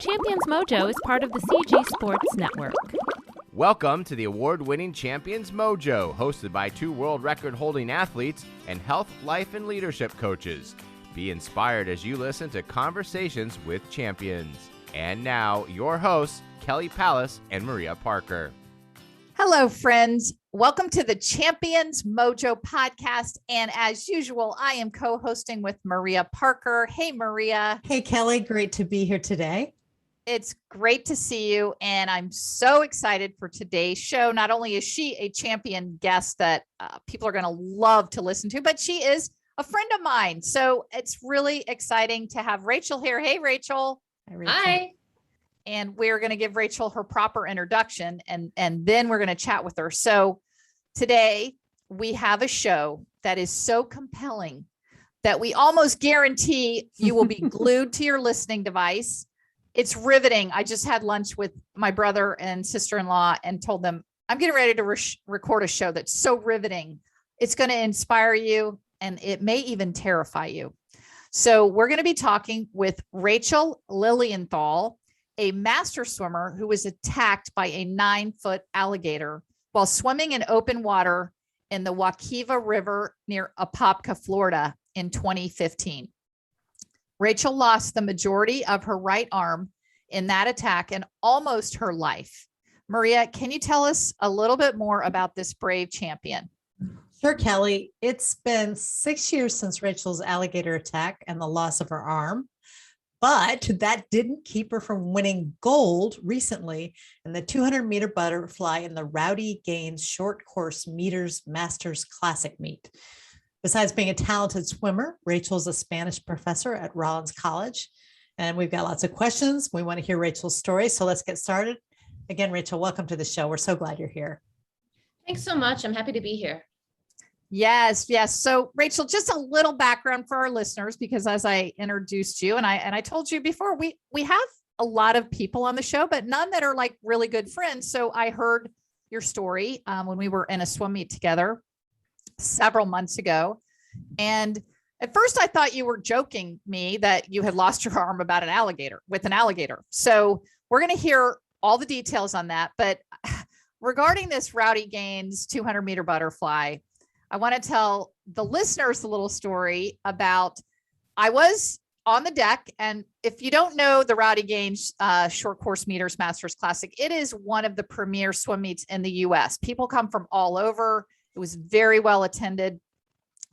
Champions Mojo is part of the CG Sports Network. Welcome to the award-winning Champions Mojo, hosted by two world record-holding athletes and health, life, and leadership coaches. Be inspired as you listen to Conversations with Champions. And now, your hosts, Kelly Pallas and Maria Parker. Hello, friends. Welcome to the Champions Mojo podcast. And as usual, I am co-hosting with Maria Parker. Hey, Maria. Hey, Kelly. Great to be here today. It's great to see you. And I'm so excited for today's show. Not only is she a champion guest that people are going to love to listen to, but she is a friend of mine. So it's really exciting to have Rachael here. Hey, Rachael. Hi. And we're going to give Rachael her proper introduction and then we're going to chat with her. So today we have a show that is so compelling that we almost guarantee you will be glued to your listening device. It's riveting. I just had lunch with my brother and sister-in-law and told them, I'm getting ready to record a show that's so riveting. It's going to inspire you and it may even terrify you. So we're going to be talking with Rachael Lilienthal, a master swimmer who was attacked by a 9-foot alligator while swimming in open water in the Wekiva River near Apopka, Florida in 2015. Rachael lost the majority of her right arm in that attack and almost her life. Maria, can you tell us a little bit more about this brave champion? Sure, Kelly. It's been 6 years since Rachael's alligator attack and the loss of her arm. But that didn't keep her from winning gold recently in the 200-meter butterfly in the Rowdy Gaines short course meters Masters Classic meet. Besides being a talented swimmer, Rachael's a Spanish professor at Rollins College. And we've got lots of questions. We want to hear Rachael's story. So let's get started. Again, Rachael, welcome to the show. We're so glad you're here. Thanks so much. I'm happy to be here. Yes. So Rachael, just a little background for our listeners, because as I introduced you and I told you before, we have a lot of people on the show, but none that are like really good friends. So I heard your story when we were in a swim meet together several months ago. And at first I thought you were joking me that you had lost your arm about with an alligator. So we're going to hear all the details on that. But regarding this Rowdy Gaines 200-meter butterfly, I want to tell the listeners a little story about, I was on the deck. And if you don't know the Rowdy Gaines short course meters Masters Classic, it is one of the premier swim meets in the US. People come from all over. It was very well attended.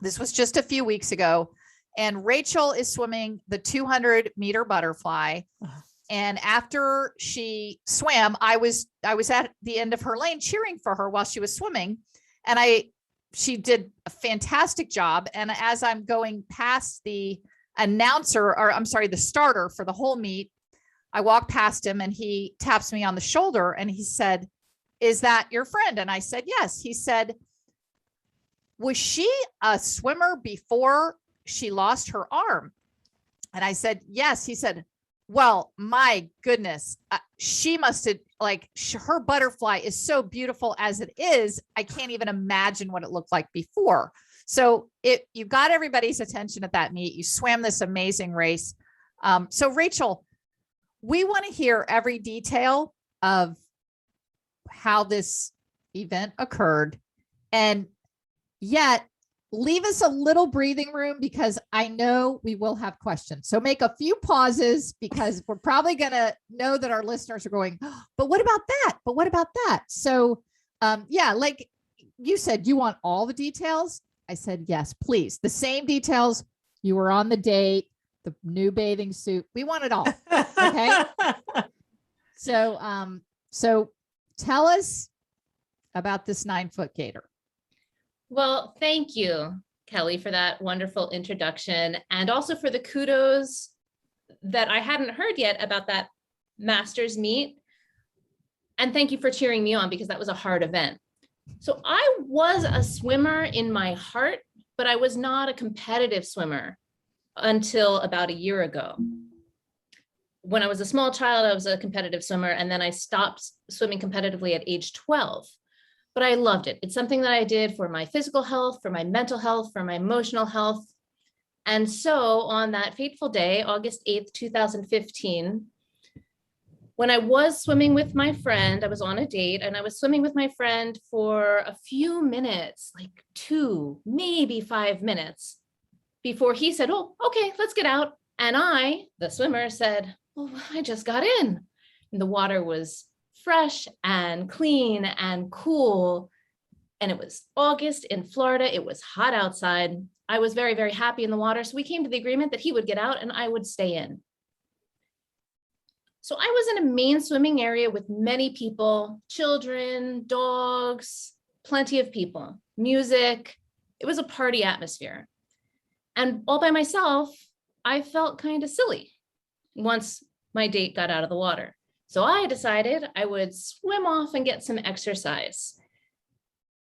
This was just a few weeks ago. And Rachael is swimming the 200-meter butterfly. And after she swam, I was at the end of her lane cheering for her while she was swimming. And she did a fantastic job. And as I'm going past the the starter for the whole meet, I walked past him and he taps me on the shoulder and he said, "Is that your friend?" And I said, "Yes." He said, "Was she a swimmer before she lost her arm?" And I said, "Yes." He said, "Well, my goodness, she must have, her butterfly is so beautiful as it is. I can't even imagine what it looked like before." So you got everybody's attention at that meet. You swam this amazing race. So Rachael, we want to hear every detail of how this event occurred, and yet leave us a little breathing room because I know we will have questions. So make a few pauses because we're probably going to know that our listeners are going, "Oh, but what about that? But what about that?" So like you said, you want all the details. I said, yes, please. The same details. You were on the date, the new bathing suit. We want it all. Okay. So tell us about this 9-foot gator. Well, thank you, Kelly, for that wonderful introduction and also for the kudos that I hadn't heard yet about that Masters meet. And thank you for cheering me on because that was a hard event. So I was a swimmer in my heart, but I was not a competitive swimmer until about a year ago. When I was a small child, I was a competitive swimmer, and then I stopped swimming competitively at age 12. But I loved it. It's something that I did for my physical health, for my mental health, for my emotional health. And so on that fateful day, August 8th, 2015, When I was swimming with my friend, I was on a date and I was swimming with my friend for a few minutes, like 2, maybe 5 minutes before he said, oh, okay, let's get out. And I, the swimmer, said, well, I just got in. And the water was fresh and clean and cool. And it was August in Florida. It was hot outside. I was very, very happy in the water. So we came to the agreement that he would get out and I would stay in. So I was in a main swimming area with many people, children, dogs, plenty of people, music. It was a party atmosphere. And all by myself, I felt kind of silly once my date got out of the water. So I decided I would swim off and get some exercise.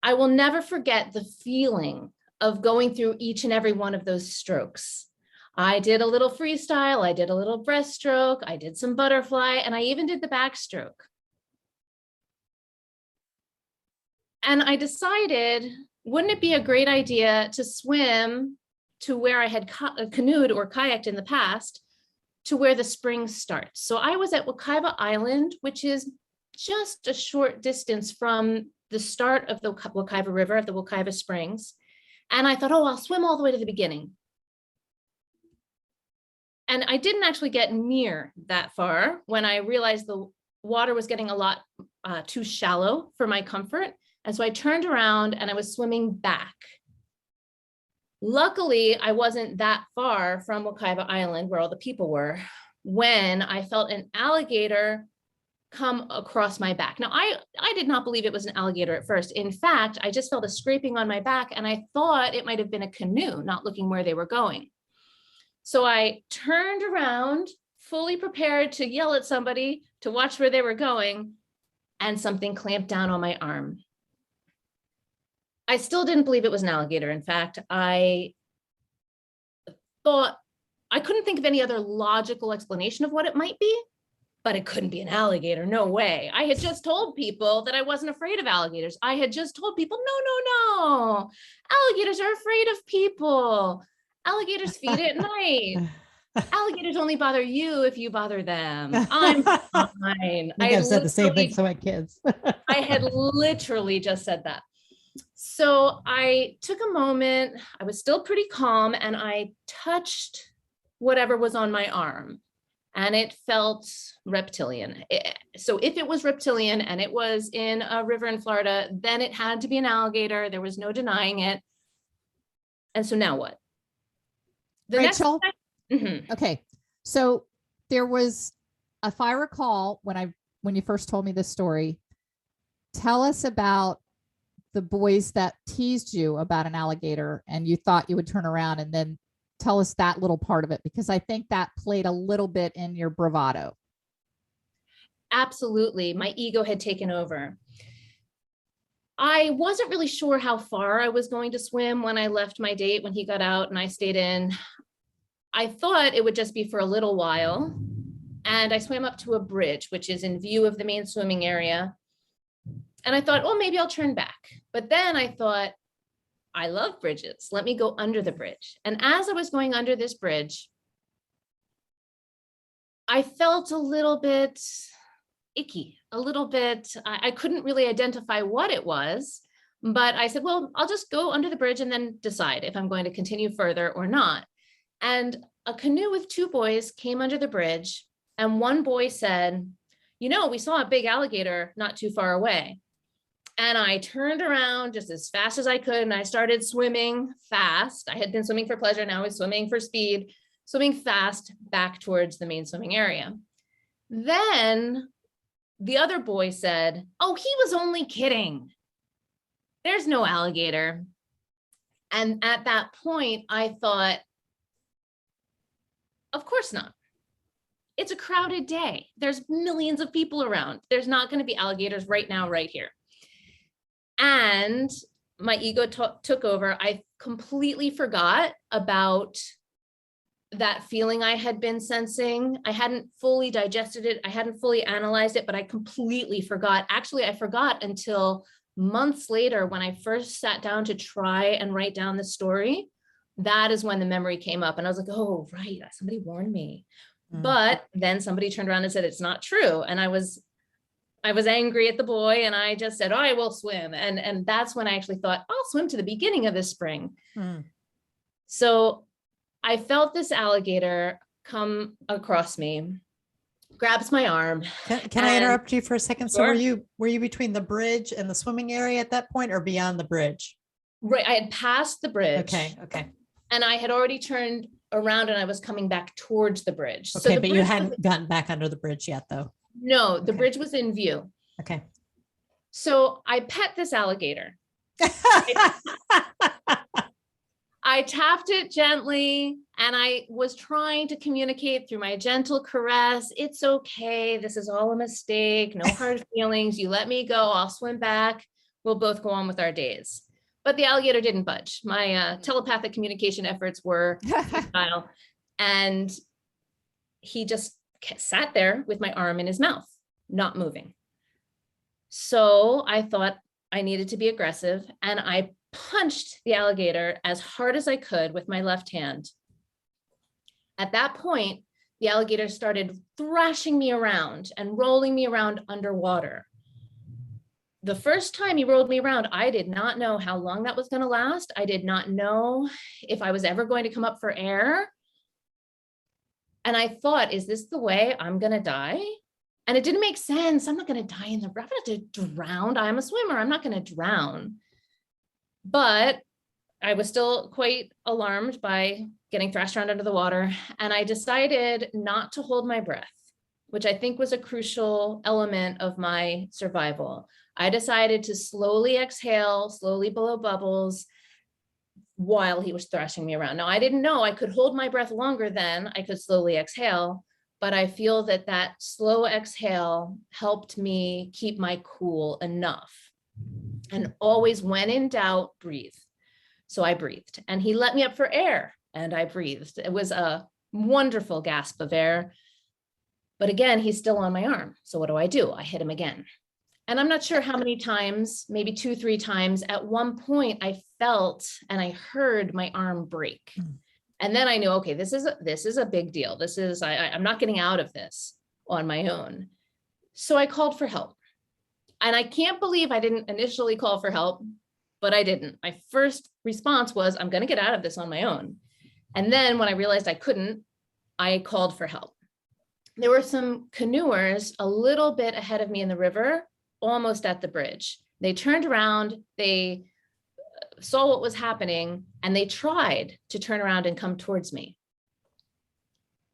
I will never forget the feeling of going through each and every one of those strokes. I did a little freestyle, I did a little breaststroke, I did some butterfly, and I even did the backstroke. And I decided, wouldn't it be a great idea to swim to where I had canoed or kayaked in the past, to where the spring starts. So I was at Wekiva Island, which is just a short distance from the start of the Wekiva River, of the Wekiva Springs. And I thought, oh, I'll swim all the way to the beginning. And I didn't actually get near that far when I realized the water was getting a lot too shallow for my comfort. And so I turned around and I was swimming back. Luckily, I wasn't that far from Wekiva Island where all the people were when I felt an alligator come across my back. Now, I did not believe it was an alligator at first. In fact, I just felt a scraping on my back and I thought it might have been a canoe, not looking where they were going. So I turned around, fully prepared to yell at somebody to watch where they were going, and something clamped down on my arm. I still didn't believe it was an alligator. In fact, I thought I couldn't think of any other logical explanation of what it might be, but it couldn't be an alligator. No way. I had just told people that I wasn't afraid of alligators. I had just told people, no. Alligators are afraid of people. Alligators feed at night. Alligators only bother you if you bother them. I'm fine. I've said the same thing to my kids. I had literally just said that. So I took a moment, I was still pretty calm, and I touched whatever was on my arm, and it felt reptilian. So if it was reptilian and it was in a river in Florida, then it had to be an alligator. There was no denying it. And so now what? Rachael? Mhm. Okay. So there was, if I recall, when you first told me this story, tell us about the boys that teased you about an alligator and you thought you would turn around, and then tell us that little part of it, because I think that played a little bit in your bravado. Absolutely. My ego had taken over. I wasn't really sure how far I was going to swim when I left my date, when he got out and I stayed in. I thought it would just be for a little while. And I swam up to a bridge, which is in view of the main swimming area. And I thought, oh, maybe I'll turn back. But then I thought, I love bridges. Let me go under the bridge. And as I was going under this bridge, I felt a little bit icky, a little bit, I couldn't really identify what it was, but I said, well, I'll just go under the bridge and then decide if I'm going to continue further or not. And a canoe with 2 boys came under the bridge, and one boy said, you know, we saw a big alligator not too far away. And I turned around just as fast as I could, and I started swimming fast. I had been swimming for pleasure, now I was swimming for speed, swimming fast back towards the main swimming area. Then the other boy said, oh, he was only kidding. There's no alligator. And at that point, I thought, of course not. It's a crowded day. There's millions of people around. There's not going to be alligators right now, right here. And my ego took over. I completely forgot about that feeling I had been sensing. I hadn't fully digested it. I hadn't fully analyzed it, but I completely forgot. Actually, I forgot until months later when I first sat down to try and write down the story. That is when the memory came up. And I was like, oh, right, somebody warned me. But then somebody turned around and said, it's not true. And I was angry at the boy, and I just said, oh, I will swim. And that's when I actually thought, I'll swim to the beginning of this spring. So I felt this alligator come across me, grabs my arm. Can I interrupt you for a second? So Sure. were you between the bridge and the swimming area at that point, or beyond the bridge? Right. I had passed the bridge. Okay. And I had already turned around and I was coming back towards the bridge. Okay, the but you bridge hadn't gotten back under the bridge yet, though. No, the Okay. bridge was in view. Okay. So I pet this alligator. I tapped it gently, and I was trying to communicate through my gentle caress. It's okay. This is all a mistake. No hard feelings. You let me go. I'll swim back. We'll both go on with our days. But the alligator didn't budge. My telepathic communication efforts were futile, and he just sat there with my arm in his mouth, not moving. So I thought I needed to be aggressive, and I punched the alligator as hard as I could with my left hand. At that point, the alligator started thrashing me around and rolling me around underwater. The first time he rolled me around, I did not know how long that was going to last. I did not know if I was ever going to come up for air. And I thought, is this the way I'm going to die? And it didn't make sense. I'm not going to die in the river. I'm not going to drown. I'm a swimmer. I'm not going to drown. But I was still quite alarmed by getting thrashed around under the water. And I decided not to hold my breath, which I think was a crucial element of my survival. I decided to slowly exhale, slowly blow bubbles while he was thrashing me around. Now, I didn't know I could hold my breath longer than I could slowly exhale, but I feel that that slow exhale helped me keep my cool enough. And always, when in doubt, breathe. So I breathed, and he let me up for air, and I breathed. It was a wonderful gasp of air. But again, he's still on my arm. So what do? I hit him again. And I'm not sure how many times, maybe 2-3 times. At one point, I felt and I heard my arm break. And then I knew, okay, this is a big deal. I'm not getting out of this on my own. So I called for help. And I can't believe I didn't initially call for help, but I didn't. My first response was, I'm going to get out of this on my own. And then when I realized I couldn't, I called for help. There were some canoers a little bit ahead of me in the river, almost at the bridge. They turned around, they saw what was happening, and they tried to turn around and come towards me.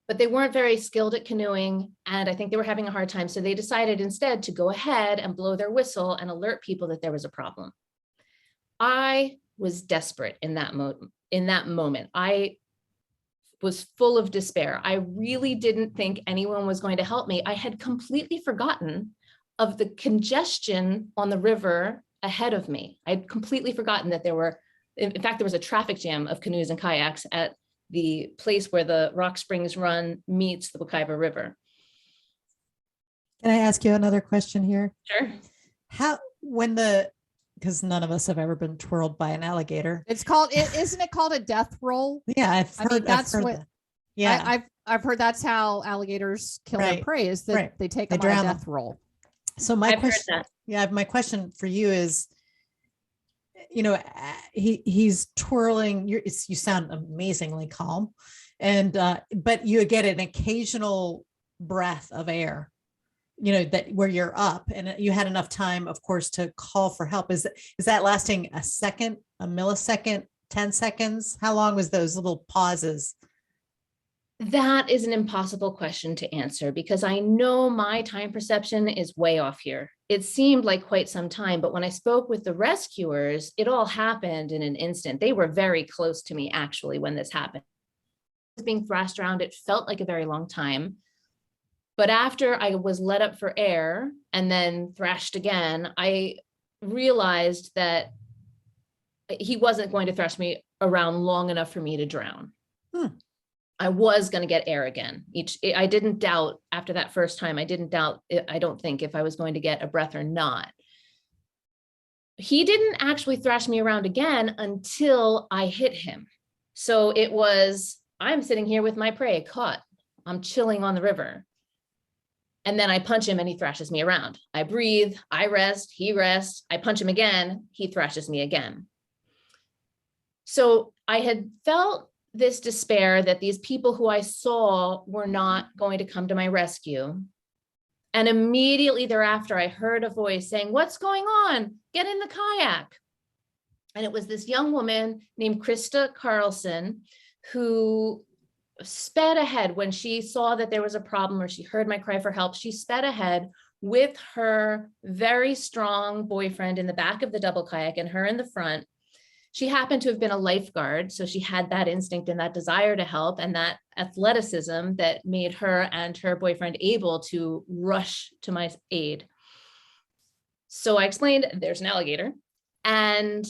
But they weren't very skilled at canoeing, and I think they were having a hard time. So they decided instead to go ahead and blow their whistle and alert people that there was a problem. I was desperate in that moment. I was full of despair. I really didn't think anyone was going to help me. I had completely forgotten of the congestion on the river ahead of me. I'd completely forgotten that there was a traffic jam of canoes and kayaks at the place where the Rock Springs Run meets the Wekiva River. Can I ask you another question here? Sure. Because none of us have ever been twirled by an alligator. Isn't it called a death roll? Yeah, I've heard that. Yeah, I've heard that's how alligators kill their prey, is that they take them on a death roll. So my question for you is, he's twirling. You sound amazingly calm, and but you get an occasional breath of air, that where you're up, and you had enough time, of course, to call for help. Is that lasting a second, a millisecond, 10 seconds? How long was those little pauses? That is an impossible question to answer, because I know my time perception is way off here. It seemed like quite some time, but when I spoke with the rescuers, it all happened in an instant. They were very close to me, actually, when this happened. Being thrashed around, it felt like a very long time. But after I was let up for air and then thrashed again, I realized that he wasn't going to thrash me around long enough for me to drown. I was going to get air again. I didn't doubt after that first time. I don't think, if I was going to get a breath or not. He didn't actually thrash me around again until I hit him. So it was, I'm sitting here with my prey caught. I'm chilling on the river. And then I punch him and he thrashes me around. I breathe, I rest, he rests, I punch him again, he thrashes me again. So I had felt this despair that these people who I saw were not going to come to my rescue. And immediately thereafter, I heard a voice saying, "What's going on? Get in the kayak." And it was this young woman named Krista Carlson who sped ahead when she saw that there was a problem or she heard my cry for help. She sped ahead with her very strong boyfriend in the back of the double kayak and her in the front. She happened to have been a lifeguard, so she had that instinct and that desire to help and that athleticism that made her and her boyfriend able to rush to my aid. So I explained, there's an alligator. And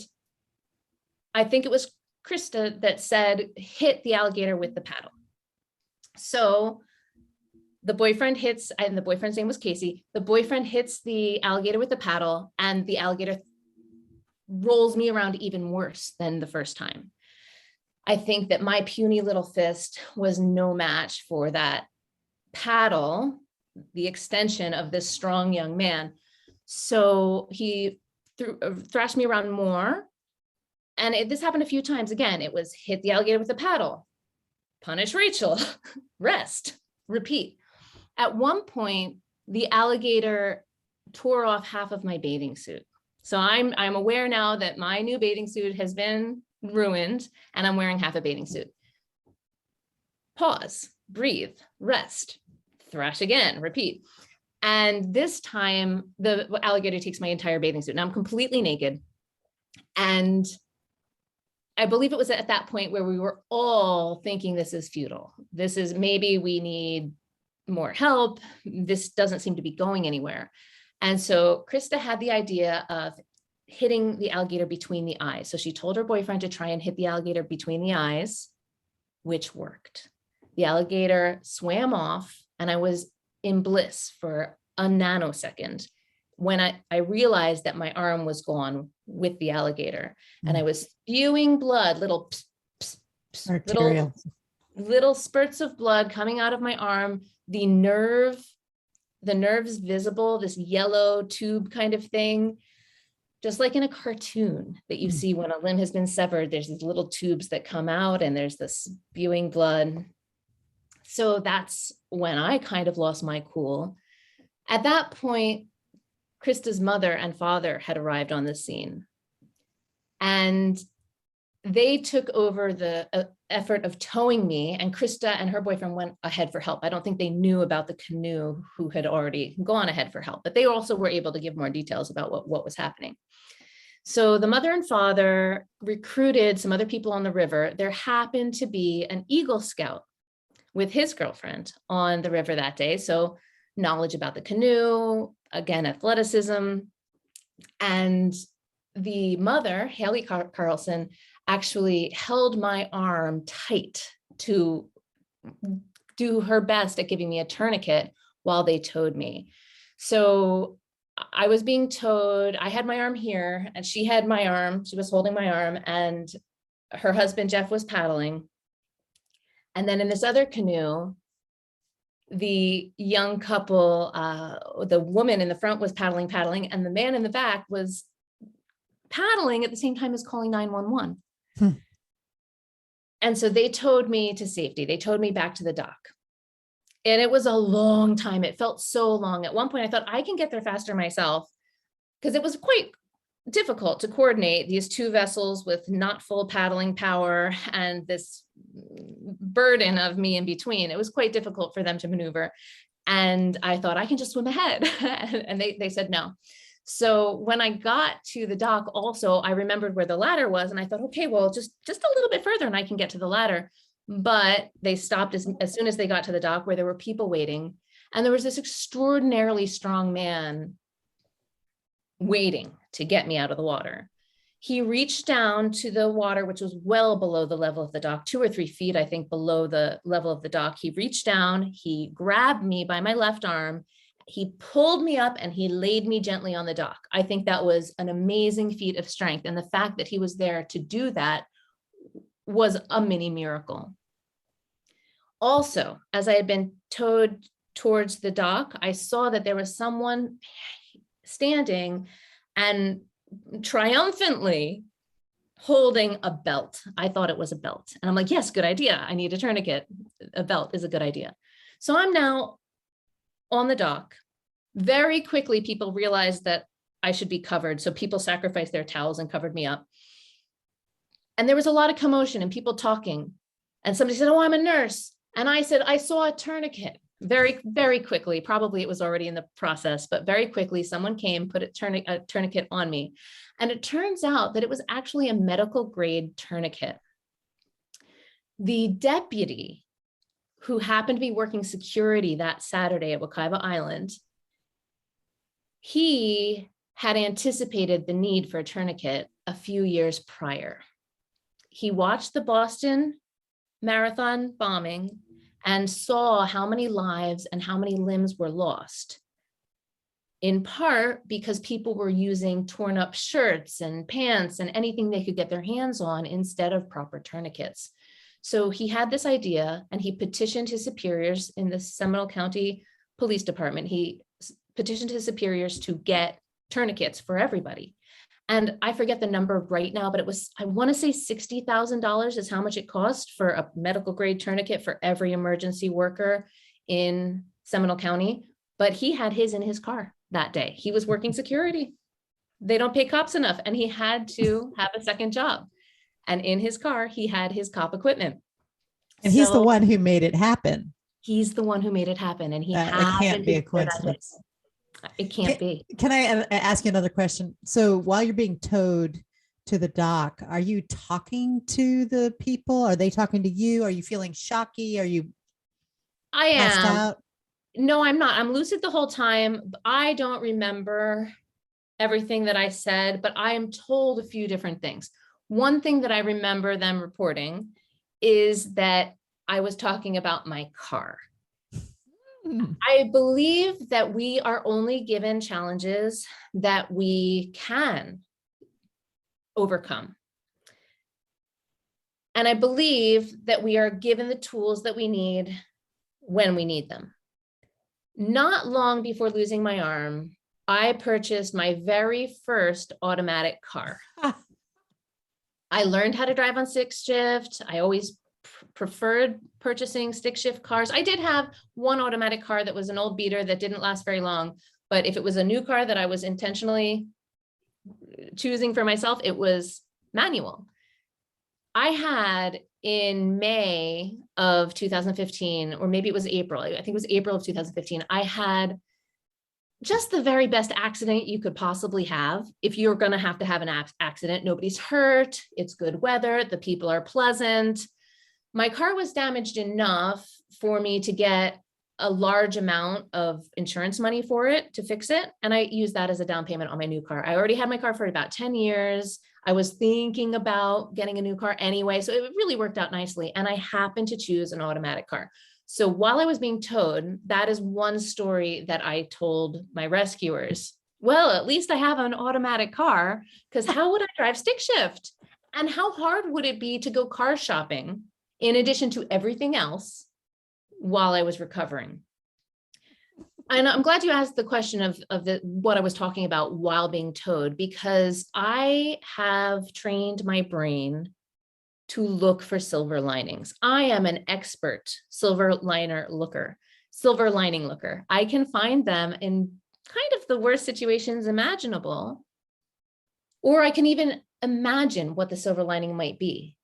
I think it was Krista that said, hit the alligator with the paddle. So the boyfriend hits, and the boyfriend's name was Casey, the boyfriend hits the alligator with the paddle, and the alligator rolls me around even worse than the first time. I think that my puny little fist was no match for that paddle, the extension of this strong young man. So he thrashed me around more. And this happened a few times. Again, it was hit the alligator with the paddle, punish Rachael, rest, repeat. At one point, the alligator tore off half of my bathing suit. So I'm aware now that my new bathing suit has been ruined and I'm wearing half a bathing suit. Pause, breathe, rest, thrash again, repeat. And this time the alligator takes my entire bathing suit. Now I'm completely naked. And I believe it was at that point where we were all thinking this is futile. This is, maybe we need more help. This doesn't seem to be going anywhere. And so Krista had the idea of hitting the alligator between the eyes. So she told her boyfriend to try and hit the alligator between the eyes, which worked. The alligator swam off and I was in bliss for a nanosecond when I realized that my arm was gone with the alligator and I was spewing blood, little, pss, pss, pss, little spurts of blood coming out of my arm, the nerves visible, this yellow tube kind of thing, just like in a cartoon that you see when a limb has been severed, there's these little tubes that come out and there's this spewing blood. So that's when I kind of lost my cool. At that point, Krista's mother and father had arrived on the scene and they took over the effort of towing me, and Krista and her boyfriend went ahead for help. I don't think they knew about the canoe who had already gone ahead for help, but they also were able to give more details about what was happening. So the mother and father recruited some other people on the river. There happened to be an Eagle Scout with his girlfriend on the river that day. So knowledge about the canoe, again, athleticism. And the mother, Haley Carlson, actually held my arm tight to do her best at giving me a tourniquet while they towed me. So I was being towed. I had my arm here and she had my arm. She was holding my arm and her husband, Jeff, was paddling. And then in this other canoe, the young couple, the woman in the front was paddling, and the man in the back was paddling at the same time as calling 911. And so they towed me to safety. They towed me back to the dock. And it was a long time. It felt so long. At one point I thought I can get there faster myself because it was quite difficult to coordinate these two vessels with not full paddling power and this burden of me in between. It was quite difficult for them to maneuver. And I thought I can just swim ahead. And they said no. So when I got to the dock also, I remembered where the ladder was and I thought, okay, well, just a little bit further and I can get to the ladder. But they stopped as soon as they got to the dock where there were people waiting. And there was this extraordinarily strong man waiting to get me out of the water. He reached down to the water, which was well below the level of the dock, 2 or 3 feet, I think, below the level of the dock. He reached down, he grabbed me by my left arm, he pulled me up and he laid me gently on the dock. I think that was an amazing feat of strength. And the fact that he was there to do that was a mini miracle. Also, as I had been towed towards the dock, I saw that there was someone standing and triumphantly holding a belt. I thought it was a belt. And I'm like, yes, good idea. I need a tourniquet. A belt is a good idea. So I'm now on the dock. Very quickly, people realized that I should be covered. So people sacrificed their towels and covered me up. And there was a lot of commotion and people talking. And somebody said, oh, I'm a nurse. And I said, I saw a tourniquet. Very, very quickly, probably it was already in the process, but very quickly someone came, put a tourniquet on me. And it turns out that it was actually a medical grade tourniquet. The deputy who happened to be working security that Saturday at Wekiva Island, he had anticipated the need for a tourniquet a few years prior. He watched the Boston Marathon bombing and saw how many lives and how many limbs were lost, in part because people were using torn up shirts and pants and anything they could get their hands on instead of proper tourniquets. So he had this idea and he petitioned his superiors in the Seminole County Police Department. He petitioned his superiors to get tourniquets for everybody. And I forget the number right now, but it was, I want to say $60,000 is how much it cost for a medical grade tourniquet for every emergency worker in Seminole County. But he had his in his car that day. He was working security. They don't pay cops enough. And he had to have a second job. And in his car, he had his cop equipment. And he's the one who made it happen. He's the one who made it happen. And he it can't be a coincidence. It can't be. Can I ask you another question? So while you're being towed to the dock, are you talking to the people? Are they talking to you? Are you feeling shocky? Are you passed out? No, I'm not. I'm lucid the whole time. I don't remember everything that I said, but I am told a few different things. One thing that I remember them reporting is that I was talking about my car. I believe that we are only given challenges that we can overcome. And I believe that we are given the tools that we need when we need them. Not long before losing my arm, I purchased my very first automatic car. I learned how to drive on stick shift. I always preferred purchasing stick shift cars. I did have one automatic car that was an old beater that didn't last very long, but if it was a new car that I was intentionally choosing for myself, it was manual. I had in May of 2015, or maybe it was April, I think it was April of 2015, I had just the very best accident you could possibly have. If you're going to have an accident, nobody's hurt, it's good weather, the people are pleasant. My car was damaged enough for me to get a large amount of insurance money for it to fix it. And I used that as a down payment on my new car. I already had my car for about 10 years. I was thinking about getting a new car anyway. So it really worked out nicely. And I happened to choose an automatic car. So while I was being towed, that is one story that I told my rescuers. Well, at least I have an automatic car, because how would I drive stick shift? And how hard would it be to go car shopping in addition to everything else while I was recovering? And I'm glad you asked the question of what I was talking about while being towed, because I have trained my brain to look for silver linings. I am an expert silver lining looker. I can find them in kind of the worst situations imaginable, or I can even imagine what the silver lining might be.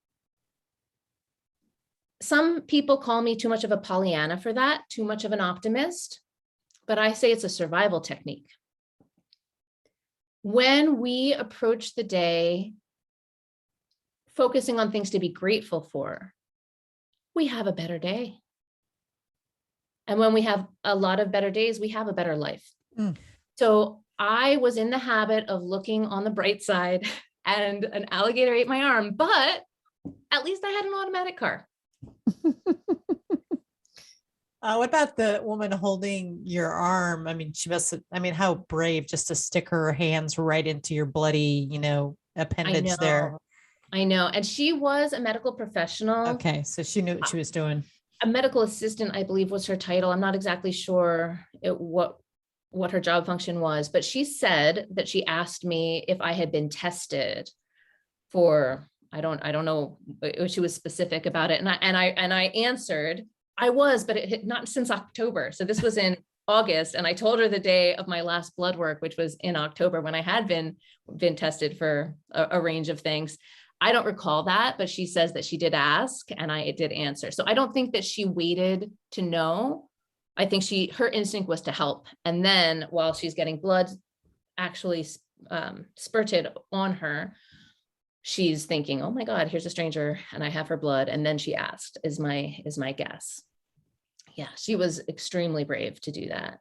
Some people call me too much of a Pollyanna for that, too much of an optimist, but I say it's a survival technique. When we approach the day focusing on things to be grateful for, we have a better day. And when we have a lot of better days, we have a better life. So I was in the habit of looking on the bright side, and an alligator ate my arm, but at least I had an automatic car. What about the woman holding your arm? I mean, how brave, just to stick her hands right into your bloody, appendage there. I know. And she was a medical professional. Okay. So she knew what she was doing. A medical assistant, I believe, was her title. I'm not exactly sure what her job function was, but she said that she asked me if I had been tested for, I don't know, she was specific about it. And I answered, I was, but it had not since October. So this was in August. And I told her the day of my last blood work, which was in October, when I had been tested for a range of things. I don't recall that, but she says that she did ask and I did answer. So I don't think that she waited to know. I think her instinct was to help. And then while she's getting blood actually spurted on her, she's thinking, oh my God, here's a stranger and I have her blood. And then she asked, is my guess. Yeah, she was extremely brave to do that.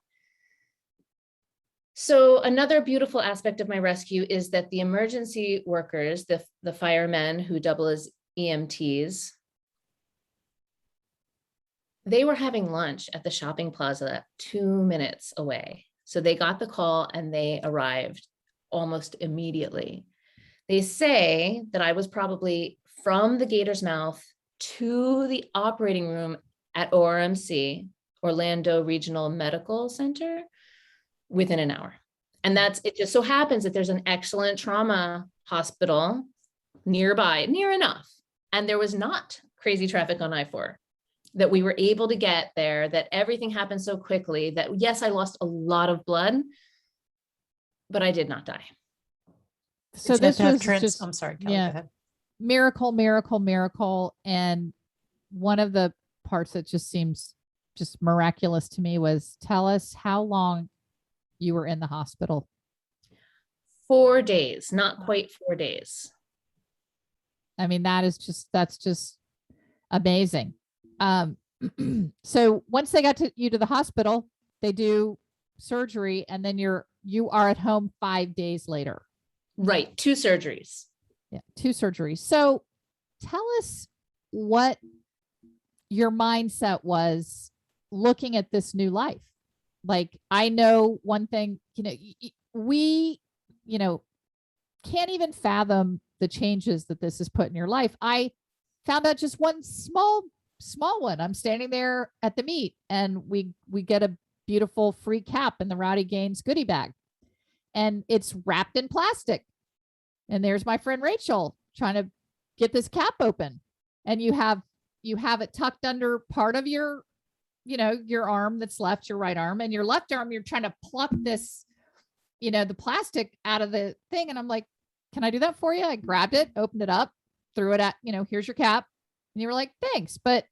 So another beautiful aspect of my rescue is that the emergency workers, the firemen who double as EMTs, they were having lunch at the shopping plaza 2 minutes away. So they got the call and they arrived almost immediately. They say that I was probably from the Gator's Mouth to the operating room at ORMC, Orlando Regional Medical Center, within an hour. And it just so happens that there's an excellent trauma hospital nearby, near enough. And there was not crazy traffic on I-4, that we were able to get there, that everything happened so quickly that yes, I lost a lot of blood, but I did not die. So this was just, I'm sorry, Kelly, go ahead. Miracle, miracle, miracle. And one of the parts that just seems just miraculous to me was, tell us how long you were in the hospital. 4 days, not quite 4 days. I mean, that's just amazing. So once they got you to the hospital, they do surgery, and then you are at home 5 days later. Right. 2 surgeries. Yeah. 2 surgeries. So tell us what your mindset was looking at this new life. Like, I know one thing, we, can't even fathom the changes that this has put in your life. I found out just one small one. I'm standing there at the meet and we get a beautiful free cap in the Rowdy Gaines goodie bag, and it's wrapped in plastic. And there's my friend Racheal trying to get this cap open, and you have it tucked under part of your arm that's left, your right arm, and your left arm, you're trying to pluck this, the plastic out of the thing. And I'm like, can I do that for you? I grabbed it, opened it up, threw it at, here's your cap. And you were like, thanks. But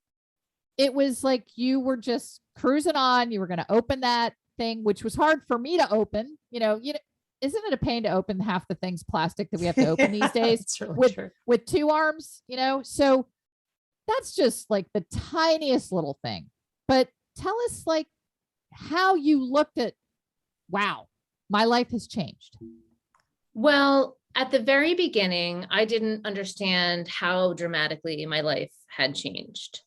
it was like, you were just cruising on. You were going to open that thing, which was hard for me to open. Isn't it a pain to open half the things plastic that we have to open these days? It's really true. With 2 arms, so that's just like the tiniest little thing. But tell us like how you looked at, wow, my life has changed. Well, at the very beginning, I didn't understand how dramatically my life had changed.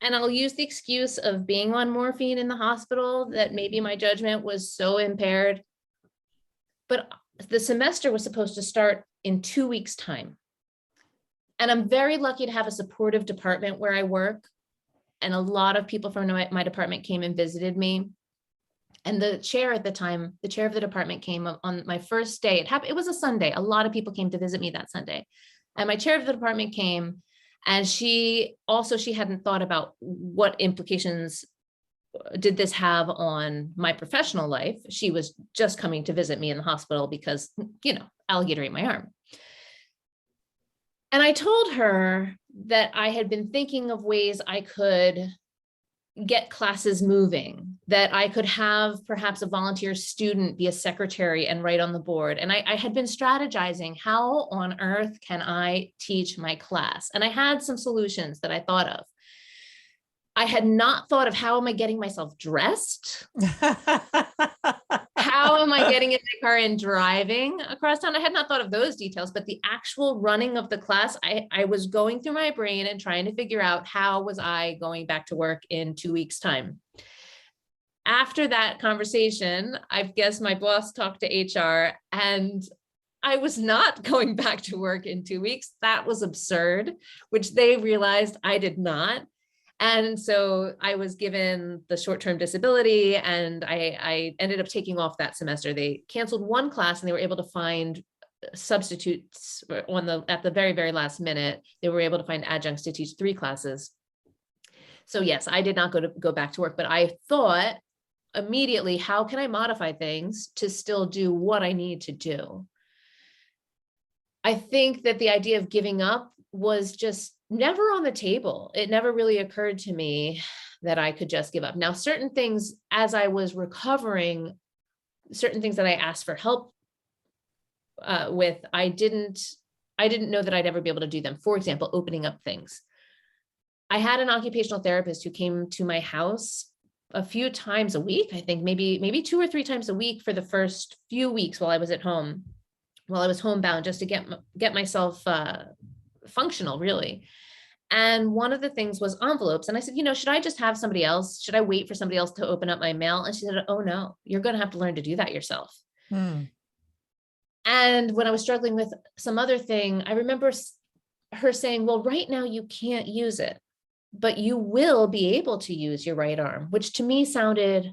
And I'll use the excuse of being on morphine in the hospital that maybe my judgment was so impaired. But the semester was supposed to start in 2 weeks' time. And I'm very lucky to have a supportive department where I work. And a lot of people from my department came and visited me. And the chair at the time, the chair of the department came on my first day. It was a Sunday. A lot of people came to visit me that Sunday. And my chair of the department came, and she hadn't thought about what implications did this have on my professional life. She was just coming to visit me in the hospital because, alligator ate my arm. And I told her that I had been thinking of ways I could get classes moving, that I could have perhaps a volunteer student be a secretary and write on the board. And I had been strategizing, how on earth can I teach my class? And I had some solutions that I thought of. I had not thought of, how am I getting myself dressed? How am I getting in my car and driving across town? I had not thought of those details, but the actual running of the class, I was going through my brain and trying to figure out, how was I going back to work in 2 weeks' time? After that conversation, I guess my boss talked to HR, and I was not going back to work in 2 weeks. That was absurd, which they realized I did not. And so I was given the short-term disability, and I ended up taking off that semester. They canceled one class and they were able to find substitutes at the very, very last minute. They were able to find adjuncts to teach 3 classes. So yes, I did not go back to work, but I thought immediately, how can I modify things to still do what I need to do? I think that the idea of giving up was just never on the table. It never really occurred to me that I could just give up. Now, certain things, as I was recovering, certain things that I asked for help with, I didn't know that I'd ever be able to do them. For example, opening up things. I had an occupational therapist who came to my house a few times a week. I think maybe 2 or 3 times a week for the first few weeks while I was at home, while I was homebound, just to get myself functional, really. And one of the things was envelopes. And I said, should I just have somebody else? Should I wait for somebody else to open up my mail? And she said, oh no, you're going to have to learn to do that yourself. And when I was struggling with some other thing, I remember her saying, well, right now you can't use it, but you will be able to use your right arm, which to me sounded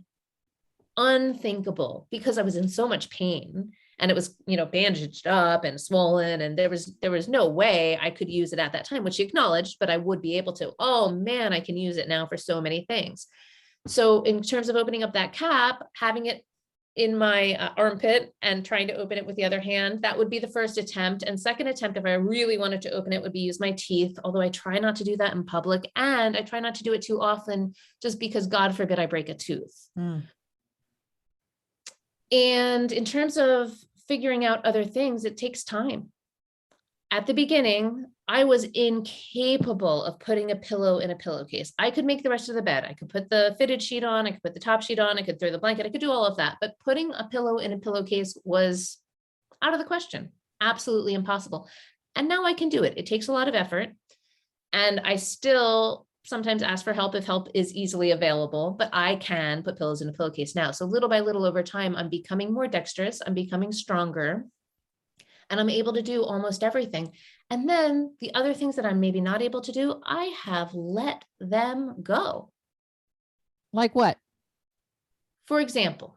unthinkable because I was in so much pain. And it was, bandaged up and swollen, and there was no way I could use it at that time, which she acknowledged, but I would be able to. Oh man, I can use it now for so many things. So in terms of opening up that cap, having it in my armpit and trying to open it with the other hand, that would be the first attempt. And second attempt, if I really wanted to open it, would be use my teeth, although I try not to do that in public, and I try not to do it too often, just because God forbid I break a tooth. And in terms of figuring out other things, it takes time. At the beginning, I was incapable of putting a pillow in a pillowcase. I could make the rest of the bed. I could put the fitted sheet on. I could put the top sheet on. I could throw the blanket. I could do all of that. But putting a pillow in a pillowcase was out of the question. Absolutely impossible. And now I can do it. It takes a lot of effort. And I still sometimes ask for help if help is easily available, but I can put pillows in a pillowcase now. So little by little over time, I'm becoming more dexterous. I'm becoming stronger, and I'm able to do almost everything. And then the other things that I'm maybe not able to do, I have let them go. Like what? For example,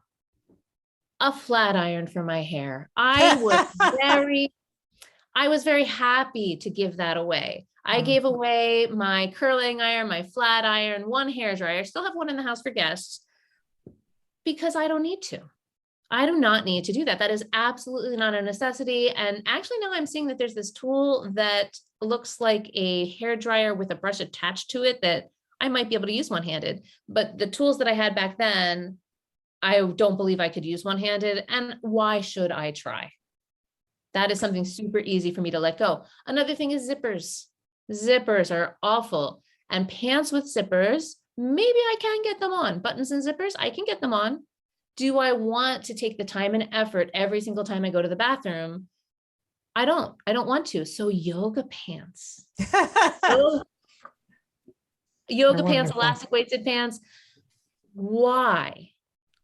a flat iron for my hair. I was very happy to give that away. I gave away my curling iron, my flat iron, one hair dryer. I still have one in the house for guests because I don't need to. I do not need to do that. That is absolutely not a necessity. And actually now I'm seeing that there's this tool that looks like a hair dryer with a brush attached to it that I might be able to use one-handed. But the tools that I had back then, I don't believe I could use one-handed. And why should I try? That is something super easy for me to let go. Another thing is zippers. Zippers are awful. And pants with zippers, maybe I can get them on. Buttons and zippers, I can get them on. Do I want to take the time and effort every single time I go to the bathroom? I don't want to. So yoga pants. Yoga pants, elastic waisted pants. Why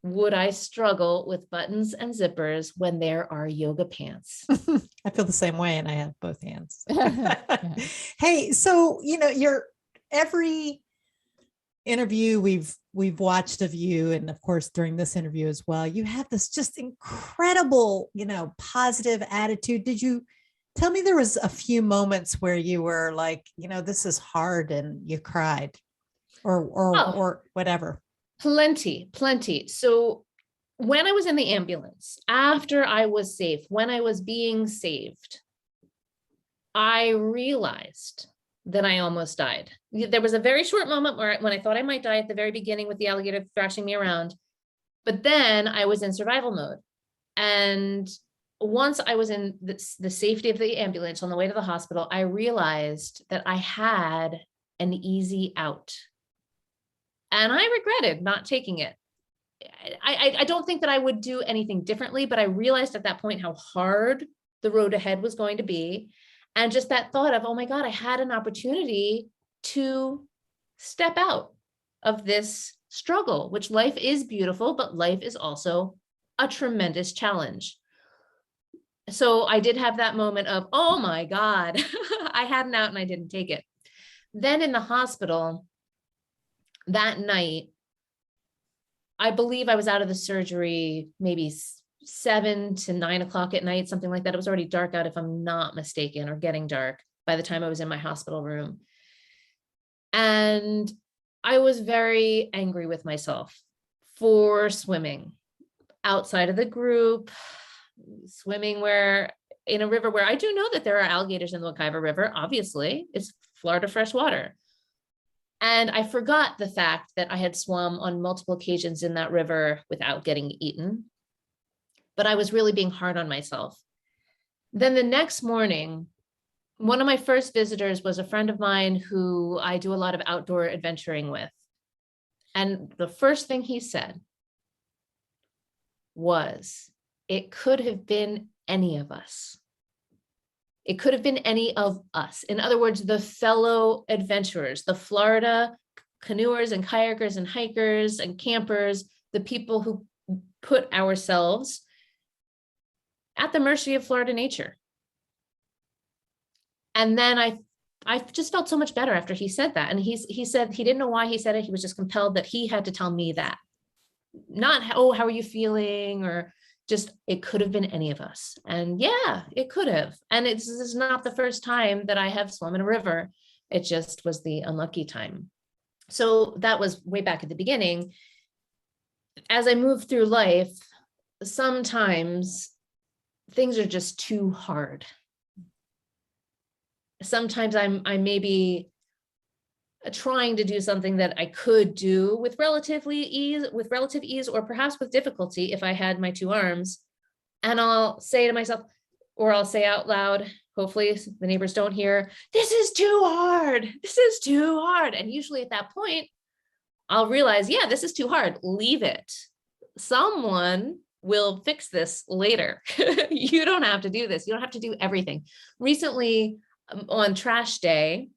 would I struggle with buttons and zippers when there are yoga pants? I feel the same way, and I have both hands. Hey, so, your every interview we've watched of you, and of course during this interview as well, you have this just incredible, positive attitude. Did you tell me there was a few moments where you were like, this is hard, and you cried or whatever? Plenty. So when I was in the ambulance, after I was safe, when I was being saved, I realized that I almost died. There was a very short moment when I thought I might die at the very beginning with the alligator thrashing me around, but then I was in survival mode. And once I was in the safety of the ambulance on the way to the hospital, I realized that I had an easy out. And I regretted not taking it. I don't think that I would do anything differently, but I realized at that point how hard the road ahead was going to be. And just that thought of, oh my God, I had an opportunity to step out of this struggle, which life is beautiful, but life is also a tremendous challenge. So I did have that moment of, oh my God, I had an out and I didn't take it. Then in the hospital, that night, I believe I was out of the surgery maybe 7 to 9 o'clock at night, something like that. It was already dark out, if I'm not mistaken, or getting dark by the time I was in my hospital room. And I was very angry with myself for swimming outside of the group, swimming in a river where I do know that there are alligators in the Wekiva River. Obviously, it's Florida fresh water. And I forgot the fact that I had swum on multiple occasions in that river without getting eaten. But I was really being hard on myself. Then the next morning, one of my first visitors was a friend of mine who I do a lot of outdoor adventuring with. And the first thing he said was, it could have been any of us. It could have been any of us. In other words, the fellow adventurers, the Florida canoers and kayakers and hikers and campers, the people who put ourselves at the mercy of Florida nature. And then I just felt so much better after he said that. And he said he didn't know why he said it. He was just compelled that he had to tell me that. Not, oh, how are you feeling? Or just, it could have been any of us. And yeah, it could have. And this is not the first time that I have swum in a river. It just was the unlucky time. So that was way back at the beginning. As I move through life, sometimes things are just too hard. Sometimes I may be trying to do something that I could do with relative ease, or perhaps with difficulty if I had my two arms. And I'll say to myself, or I'll say out loud, hopefully the neighbors don't hear, this is too hard. This is too hard. And usually at that point, I'll realize, yeah, this is too hard. Leave it. Someone will fix this later. You don't have to do this. You don't have to do everything. Recently, on trash day,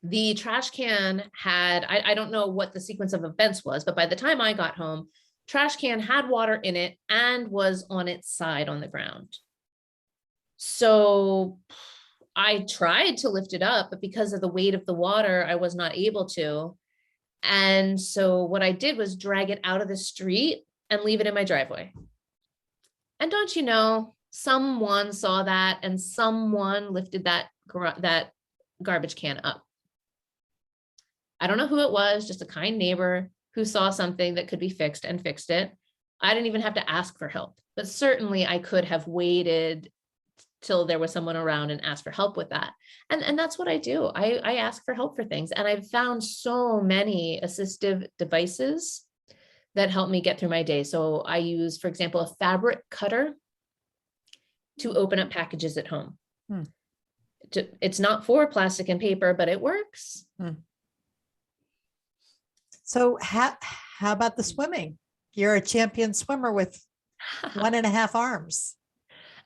the trash can had, I don't know what the sequence of events was, but by the time I got home, trash can had water in it and was on its side on the ground. So I tried to lift it up, but because of the weight of the water, I was not able to. And so what I did was drag it out of the street and leave it in my driveway. And don't you know, someone saw that and someone lifted that garbage can up. I don't know who it was, just a kind neighbor who saw something that could be fixed and fixed it. I didn't even have to ask for help, but certainly I could have waited till there was someone around and asked for help with that. And that's what I do. I ask for help for things. And I've found so many assistive devices that help me get through my day. So I use, for example, a fabric cutter to open up packages at home. It's not for plastic and paper, but it works. So how about the swimming? You're a champion swimmer with 1.5 arms.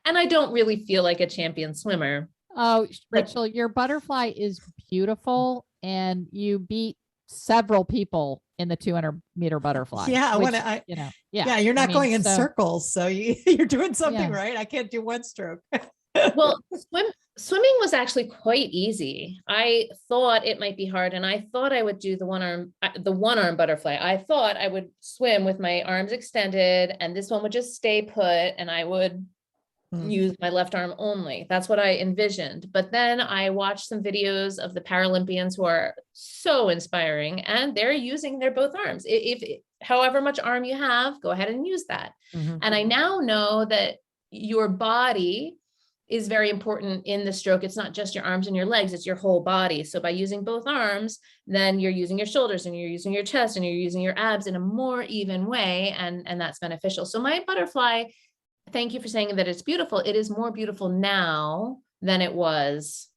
And I don't really feel like a champion swimmer. Oh, Rachel, your butterfly is beautiful, and you beat several people in the 200-meter butterfly. Yeah, you're not going in circles, so you're doing something right. I can't do one stroke. Well, swimming was actually quite easy. I thought it might be hard, and I thought I would do the one arm butterfly. I thought I would swim with my arms extended, and this one would just stay put, and I would use my left arm only. That's what I envisioned. But then I watched some videos of the Paralympians who are so inspiring, and they're using their both arms. If however much arm you have, go ahead and use that. And I now know that your body is very important in the stroke. It's not just your arms and your legs, it's your whole body. So by using both arms, then you're using your shoulders and you're using your chest and you're using your abs in a more even way. And that's beneficial. So my butterfly, thank you for saying that it's beautiful. It is more beautiful now than it was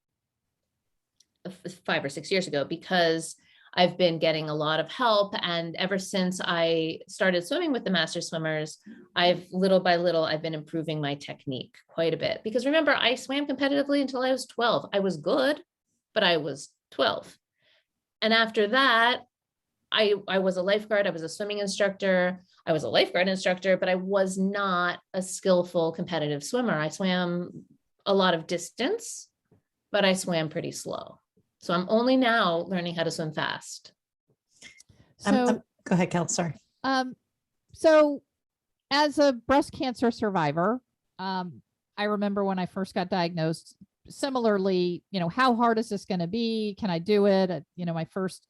5 or 6 years ago, because I've been getting a lot of help. And ever since I started swimming with the master swimmers, little by little, I've been improving my technique quite a bit. Because remember, I swam competitively until I was 12. I was good, but I was 12. And after that, I was a lifeguard. I was a swimming instructor. I was a lifeguard instructor, but I was not a skillful competitive swimmer. I swam a lot of distance, but I swam pretty slow. So I'm only now learning how to swim fast. So, Go ahead, Kel. Sorry. so as a breast cancer survivor, I remember when I first got diagnosed, similarly, how hard is this going to be? Can I do it? My first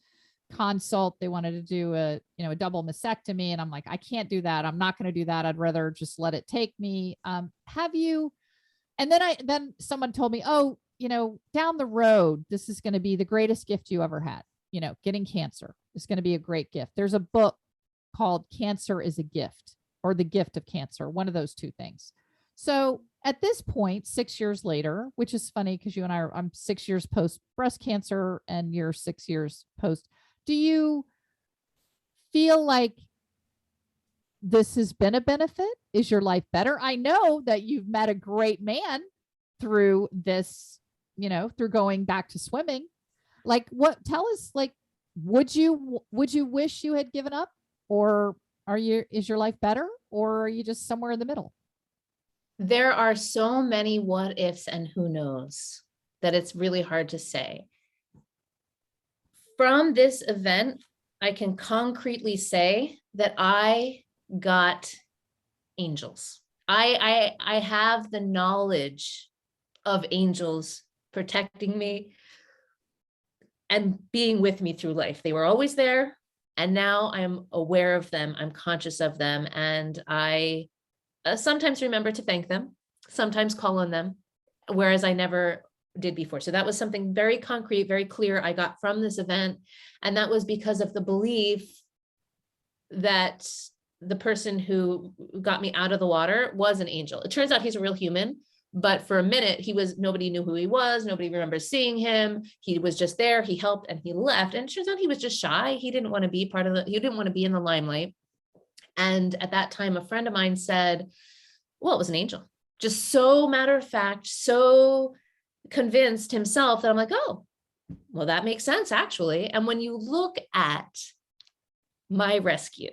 consult, they wanted to do a double mastectomy. And I'm like, I can't do that. I'm not going to do that. I'd rather just let it take me. Have you, and then someone told me, oh, down the road, this is going to be the greatest gift you ever had. Getting cancer is going to be a great gift. There's a book called Cancer is a Gift, or The Gift of Cancer, one of those two things. So at this point, 6 years later, which is funny because you and I'm 6 years post breast cancer and you're 6 years post, do you feel like this has been a benefit? Is your life better? I know that you've met a great man through this, through going back to swimming. Tell us, would you wish you had given up, or is your life better, or are you just somewhere in the middle? There are so many what ifs and who knows that it's really hard to say. From this event, I can concretely say that I got angels. I have the knowledge of angels protecting me and being with me through life. They were always there, and now I'm aware of them. I'm conscious of them, and I sometimes remember to thank them, sometimes call on them, whereas I never did before. So that was something very concrete, very clear I got from this event. And that was because of the belief that the person who got me out of the water was an angel. It turns out he's a real human, but for a minute nobody knew who he was. Nobody remembers seeing him. He was just there. He helped and he left. And it turns out he was just shy. He didn't want to be he didn't want to be in the limelight. And at that time, a friend of mine said, well, it was an angel. Just so matter of fact, so convinced himself that I'm like, oh, well, that makes sense, actually. And when you look at my rescue,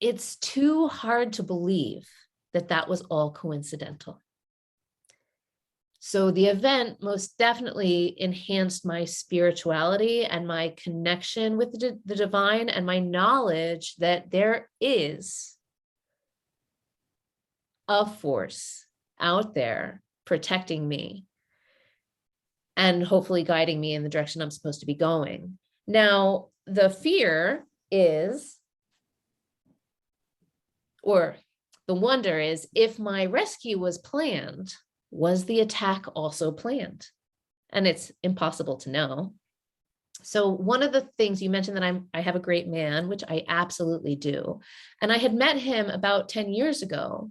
it's too hard to believe that that was all coincidental. So the event most definitely enhanced my spirituality and my connection with the divine, and my knowledge that there is a force out there protecting me and hopefully guiding me in the direction I'm supposed to be going. Now, the fear is, or the wonder is, if my rescue was planned, was the attack also planned? And it's impossible to know. So one of the things you mentioned, that I have a great man, which I absolutely do. And I had met him about 10 years ago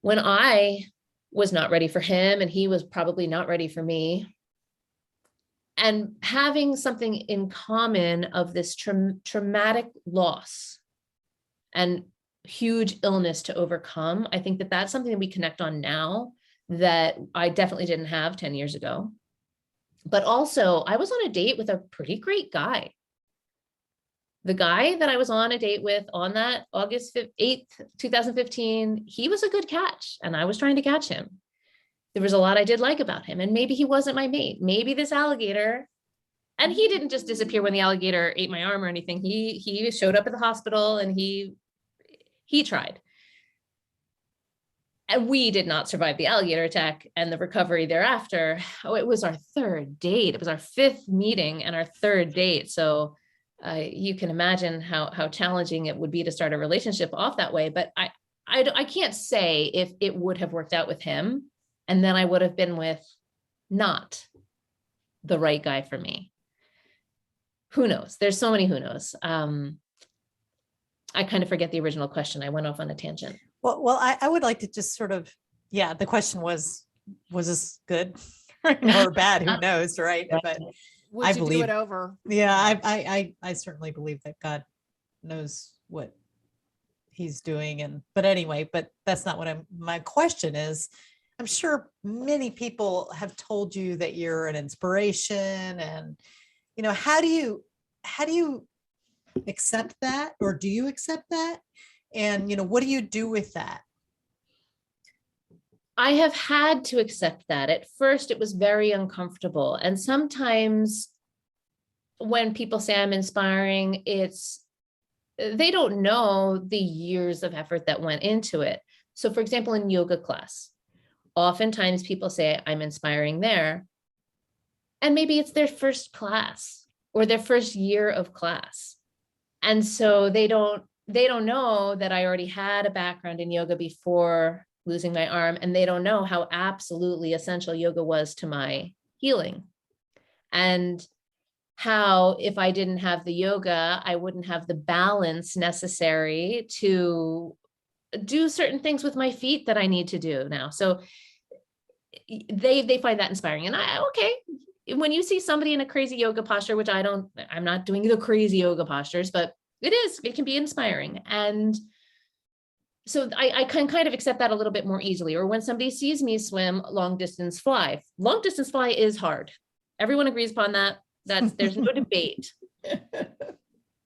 when I was not ready for him and he was probably not ready for me. And having something in common of this traumatic loss and huge illness to overcome, I think that that's something that we connect on now that I definitely didn't have 10 years ago. But also, I was on a date with a pretty great guy. The guy that I was on a date with on that August 8th, 2015, he was a good catch, and I was trying to catch him. There was a lot I did like about him, and maybe he wasn't my mate. Maybe this alligator, and he didn't just disappear when the alligator ate my arm or anything. He showed up at the hospital and he tried. And we did not survive the alligator attack and the recovery thereafter. Oh, it was our third date. It was our fifth meeting and our third date. So you can imagine how challenging it would be to start a relationship off that way. But I can't say if it would have worked out with him, and then I would have been with not the right guy for me. Who knows? There's so many who knows. I kind of forget the original question. I went off on a tangent. Well, I would like to just sort of, the question was this good or bad? Who knows, right? But Would you do it over? Yeah, I certainly believe that God knows what he's doing. But anyway, but that's not what my question is. I'm sure many people have told you that you're an inspiration, and, how do you accept that, or do you accept that? And, what do you do with that? I have had to accept that. At first, it was very uncomfortable. And sometimes when people say I'm inspiring, they don't know the years of effort that went into it. So for example, in yoga class, oftentimes people say I'm inspiring there, and maybe it's their first class or their first year of class. And so they don't know that I already had a background in yoga before losing my arm, and they don't know how absolutely essential yoga was to my healing. And how if I didn't have the yoga, I wouldn't have the balance necessary to do certain things with my feet that I need to do now. So they find that inspiring. And okay, when you see somebody in a crazy yoga posture, which I'm not doing the crazy yoga postures, but it can be inspiring. And so I can kind of accept that a little bit more easily. Or when somebody sees me swim long distance fly is hard. Everyone agrees upon that. There's no debate,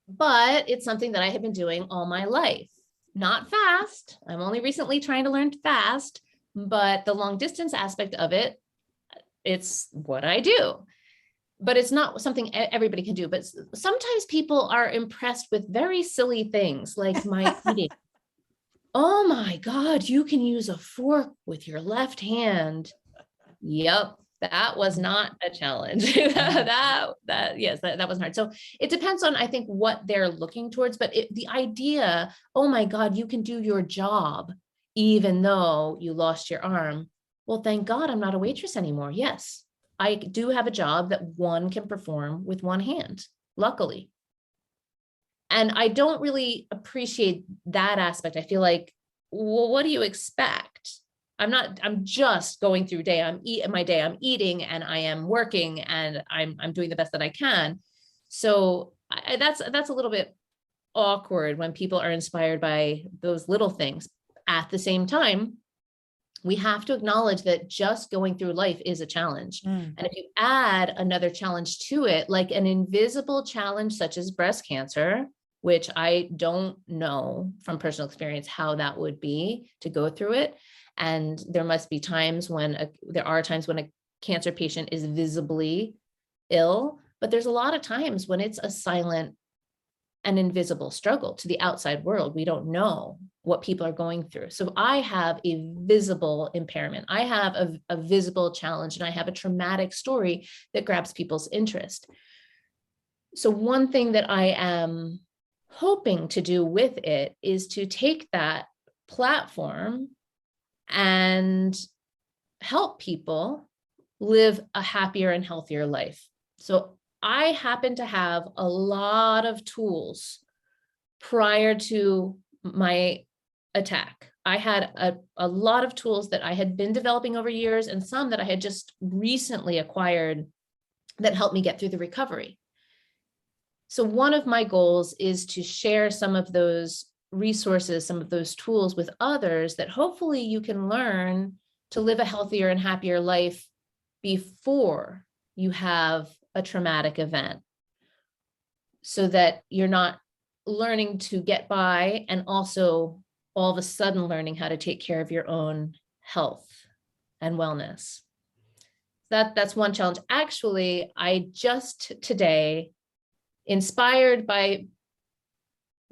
but it's something that I have been doing all my life. Not fast. I'm only recently trying to learn fast, but the long distance aspect of it, it's what I do. But it's not something everybody can do. But sometimes people are impressed with very silly things like my eating. Oh my God, you can use a fork with your left hand. Yep. That was not a challenge. that wasn't hard. So it depends on, I think, what they're looking towards, but the idea, oh my God, you can do your job, even though you lost your arm. Well, thank God I'm not a waitress anymore. Yes, I do have a job that one can perform with one hand, luckily. And I don't really appreciate that aspect. I feel like, well, what do you expect? I'm just going through I'm eating and I am working and I'm doing the best that I can. So that's a little bit awkward when people are inspired by those little things. At the same time, we have to acknowledge that just going through life is a challenge. And if you add another challenge to it, like an invisible challenge, such as breast cancer, which I don't know from personal experience how that would be to go through it. And there must be times when a cancer patient is visibly ill, but there's a lot of times when it's a silent and invisible struggle to the outside world. We don't know what people are going through. So I have a visible impairment. I have a visible challenge, and I have a traumatic story that grabs people's interest. So one thing that I am hoping to do with it is to take that platform and help people live a happier and healthier life. So I happen to have a lot of tools prior to my attack. I had a lot of tools that I had been developing over years, and some that I had just recently acquired that helped me get through the recovery. So one of my goals is to share some of those resources, some of those tools with others that hopefully you can learn to live a healthier and happier life before you have a traumatic event, so that you're not learning to get by and also all of a sudden learning how to take care of your own health and wellness. That's one challenge. Actually, I just today, inspired by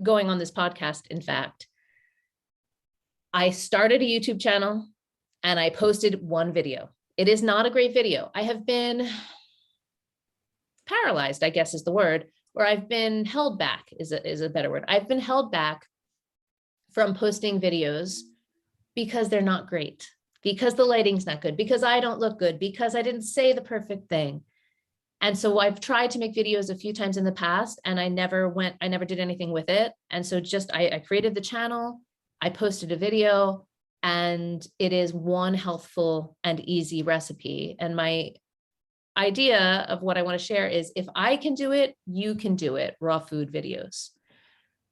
going on this podcast, in fact, I started a YouTube channel and I posted one video. It is not a great video. I have been paralyzed, I guess is the word, or I've been held back is a better word. I've been held back from posting videos because they're not great, because the lighting's not good, because I don't look good, because I didn't say the perfect thing. And so I've tried to make videos a few times in the past, and I never did anything with it. And so I created the channel, I posted a video, and it is one healthful and easy recipe. And my idea of what I want to share is, if I can do it, you can do it, raw food videos,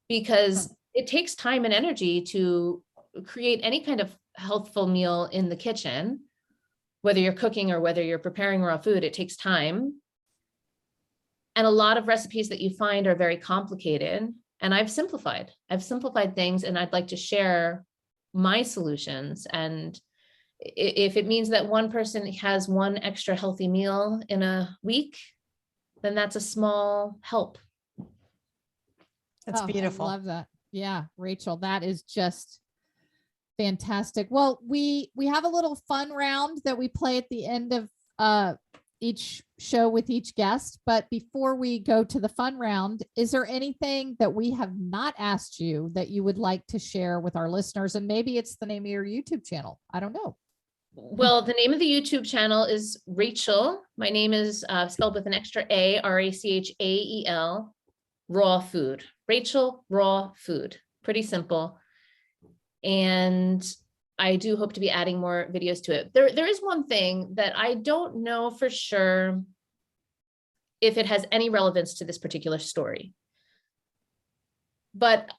because it takes time and energy to create any kind of healthful meal in the kitchen, whether you're cooking or whether you're preparing raw food. It takes time. And a lot of recipes that you find are very complicated. And I've simplified things, and I'd like to share my solutions. And if it means that one person has one extra healthy meal in a week, then that's a small help. That's beautiful. I love that. Yeah, Rachael, that is just fantastic. Well, we have a little fun round that we play at the end of each show with each guest. But before we go to the fun round, is there anything that we have not asked you that you would like to share with our listeners? And maybe it's the name of your YouTube channel. I don't know. Well, the name of the YouTube channel is Racheal. My name is spelled with an extra A, Rachael, raw food. Racheal Raw Food. Pretty simple. And I do hope to be adding more videos to it. There is one thing that I don't know for sure if it has any relevance to this particular story. But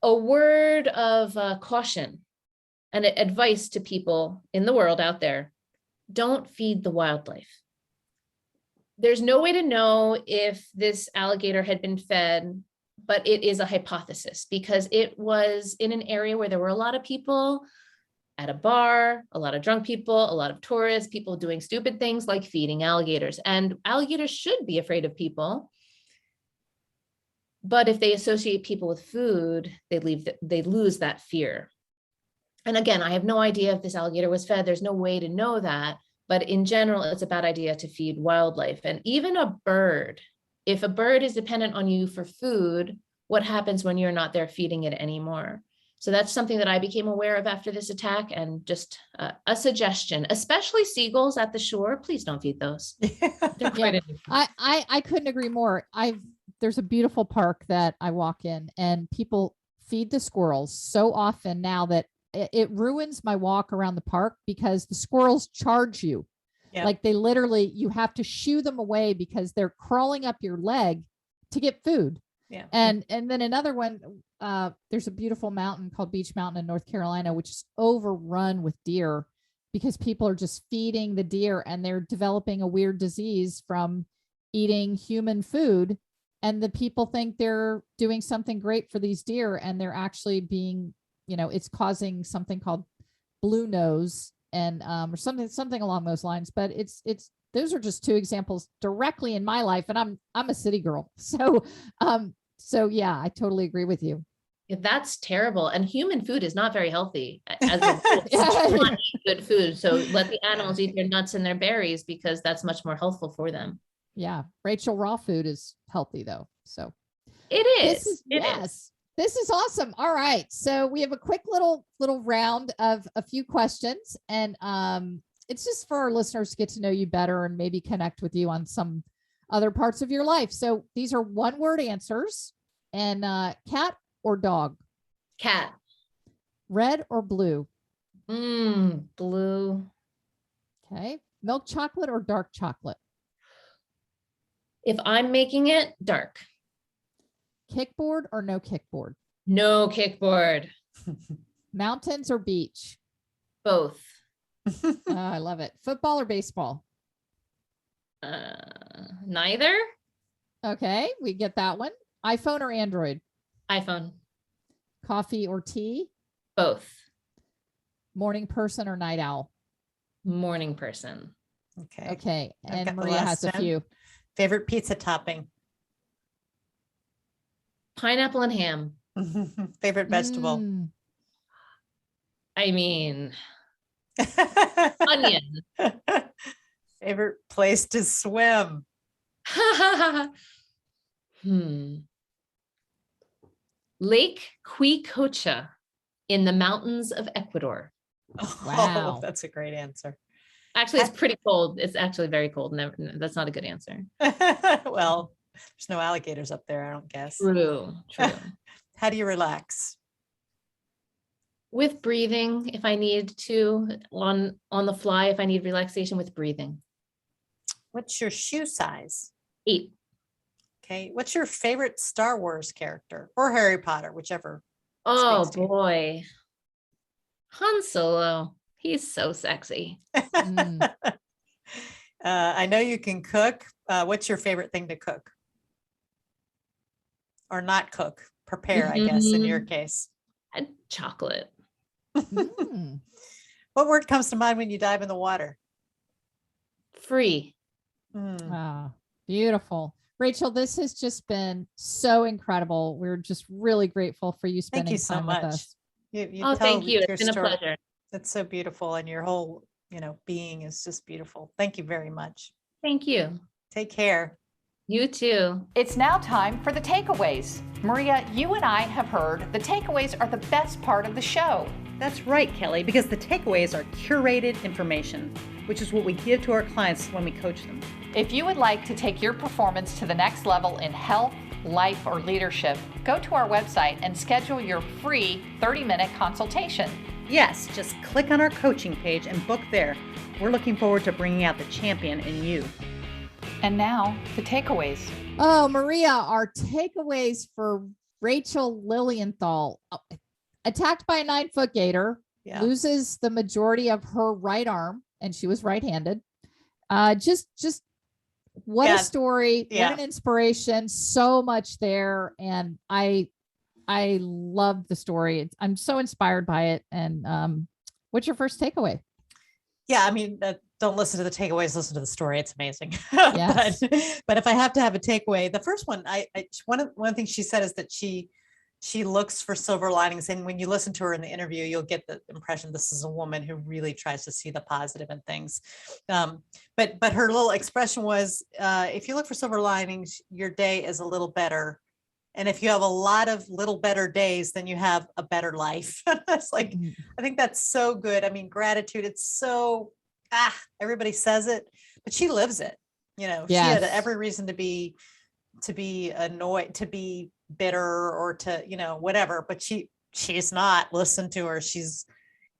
a word of caution and advice to people in the world out there: don't feed the wildlife. There's no way to know if this alligator had been fed, but it is a hypothesis because it was in an area where there were a lot of people at a bar, a lot of drunk people, a lot of tourists, people doing stupid things like feeding alligators. And alligators should be afraid of people. But if they associate people with food, they lose that fear. And again, I have no idea if this alligator was fed. There's no way to know that. But in general, it's a bad idea to feed wildlife. And even a bird, if a bird is dependent on you for food, what happens when you're not there feeding it anymore? So that's something that I became aware of after this attack, and just a suggestion, especially seagulls at the shore, please don't feed those. They're quite addictive. I couldn't agree more. There's a beautiful park that I walk in, and people feed the squirrels so often now that it ruins my walk around the park because the squirrels charge you. Yeah. Like they literally, you have to shoo them away because they're crawling up your leg to get food. Yeah. And then another one, there's a beautiful mountain called Beach Mountain in North Carolina, which is overrun with deer because people are just feeding the deer, and they're developing a weird disease from eating human food. And the people think they're doing something great for these deer, and they're actually being, it's causing something called blue nose and or something along those lines. But those are just two examples directly in my life, and I'm a city girl. So yeah, I totally agree with you. Yeah, that's terrible. And human food is not very healthy as a rule. It's not good food. So let the animals eat their nuts and their berries because that's much more healthful for them. Yeah. Racheal, raw food is healthy though. So it is. This is awesome. All right. So we have a quick little round of a few questions, and it's just for our listeners to get to know you better and maybe connect with you on some other parts of your life. So these are 1-word answers. And cat or dog? Cat. Red or blue? Blue. Okay. Milk chocolate or dark chocolate? If I'm making it, dark. Kickboard or no kickboard? No kickboard. Mountains or beach? Both. I love it. Football or baseball? Neither. Okay, we get that one. iPhone or Android? iPhone. Coffee or tea? Both. Morning person or night owl? Morning person. Okay. I've got And the Maria has last a few. Favorite pizza topping? Pineapple and ham. Favorite vegetable? I mean, onion. Favorite place to swim? Lake Quicocha in the mountains of Ecuador. Wow. Oh, that's a great answer. Actually, it's pretty cold. It's actually very cold. That's not a good answer. Well, there's no alligators up there, I don't guess. True. How do you relax? With breathing, if I need to, on the fly, if I need relaxation with breathing. What's your shoe size? 8. Okay. What's your favorite Star Wars character or Harry Potter, whichever? Oh speaks to you? boy. Han Solo. He's so sexy. I know you can cook. What's your favorite thing to cook? Or not cook? Prepare, I guess, in your case. And chocolate. What word comes to mind when you dive in the water? Free. Ah, Beautiful. Rachael, this has just been so incredible. We're just really grateful for you Thank spending you so time with much. us. You Oh, tell thank you. your It's been a story. pleasure. It's so beautiful, and your whole, being is just beautiful. Thank you very much. Thank you. Take care. You too. It's now time for the takeaways. Maria, you and I have heard the takeaways are the best part of the show. That's right, Kelly, because the takeaways are curated information, which is what we give to our clients when we coach them. If you would like to take your performance to the next level in health, life, or leadership, go to our website and schedule your free 30-minute consultation. Yes, just click on our coaching page and book there. We're looking forward to bringing out the champion in you. And now, the takeaways. Oh, Maria, our takeaways for Rachael Lilienthal. Attacked by a 9-foot gator, loses the majority of her right arm, and she was right-handed. Just what a story, what an inspiration, so much there. And I love the story. I'm so inspired by it. And what's your first takeaway? Yeah, I mean, don't listen to the takeaways, listen to the story. It's amazing. Yes. but if I have to have a takeaway, the first one, one of the things she said is that she looks for silver linings. And when you listen to her in the interview, you'll get the impression this is a woman who really tries to see the positive in things. But her little expression was, if you look for silver linings, your day is a little better. And if you have a lot of little better days, then you have a better life. That's like, I think that's so good. I mean, gratitude, it's so, everybody says it, but she lives it. She had every reason to be annoyed, to be bitter, or to, whatever, but she's not. Listen to her. She's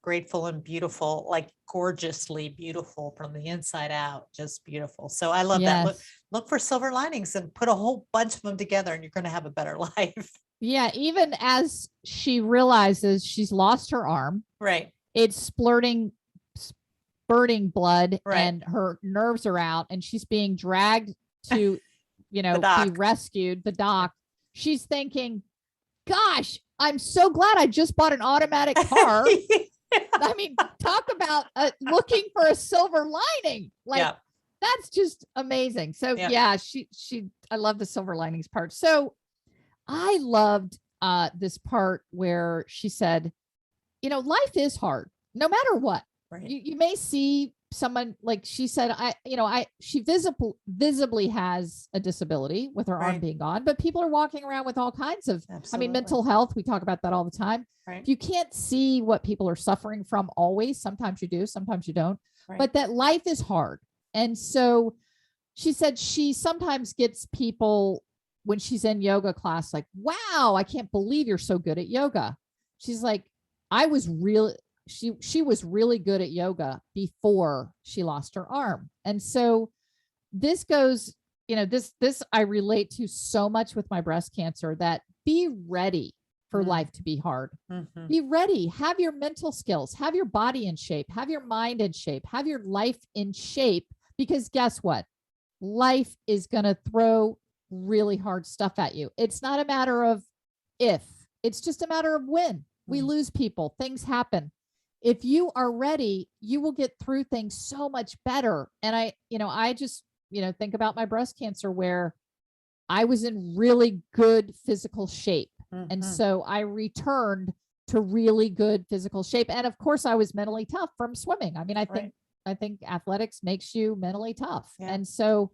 grateful and beautiful, like gorgeously beautiful from the inside out, just beautiful. So I love that. Look for silver linings and put a whole bunch of them together, and you're going to have a better life. Yeah. Even as she realizes she's lost her arm, right? It's spurting blood, and her nerves are out, and she's being dragged to, be rescued. The doc. She's thinking, gosh, I'm so glad I just bought an automatic car. I mean, talk about looking for a silver lining. That's just amazing. So I love the silver linings part. So I loved this part where she said, life is hard, no matter what. Right. You may see someone, like she said, she visibly has a disability with her arm being gone, but people are walking around with all kinds of, mental health. We talk about that all the time. Right. You can't see what people are suffering from always. Sometimes you do, sometimes you don't, but that life is hard. And so she said she sometimes gets people when she's in yoga class, like, wow, I can't believe you're so good at yoga. She's like, she was really good at yoga before she lost her arm. And so this goes, this I relate to so much with my breast cancer, that be ready for life to be hard. Mm-hmm. Be ready, have your mental skills, have your body in shape, have your mind in shape, have your life in shape, because guess what? Life is going to throw really hard stuff at you. It's not a matter of if, it's just a matter of when. We lose people, things happen. If you are ready, you will get through things so much better. And I just, think about my breast cancer, where I was in really good physical shape. Mm-hmm. And so I returned to really good physical shape. And of course I was mentally tough from swimming. I mean, I think athletics makes you mentally tough. Yeah. And so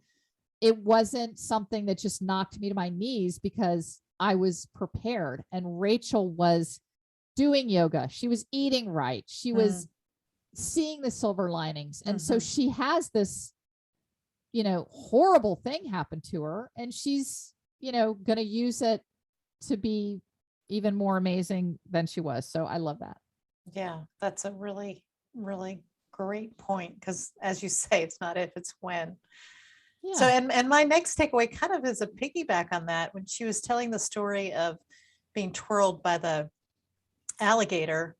it wasn't something that just knocked me to my knees, because I was prepared. And Rachael was doing yoga. She was eating right. She was seeing the silver linings. And so she has this, horrible thing happen to her, and she's, going to use it to be even more amazing than she was. So I love that. Yeah, that's a really, really great point. Because as you say, it's not if, it's when. Yeah. So, and my next takeaway kind of is a piggyback on that. When she was telling the story of being twirled by the alligator,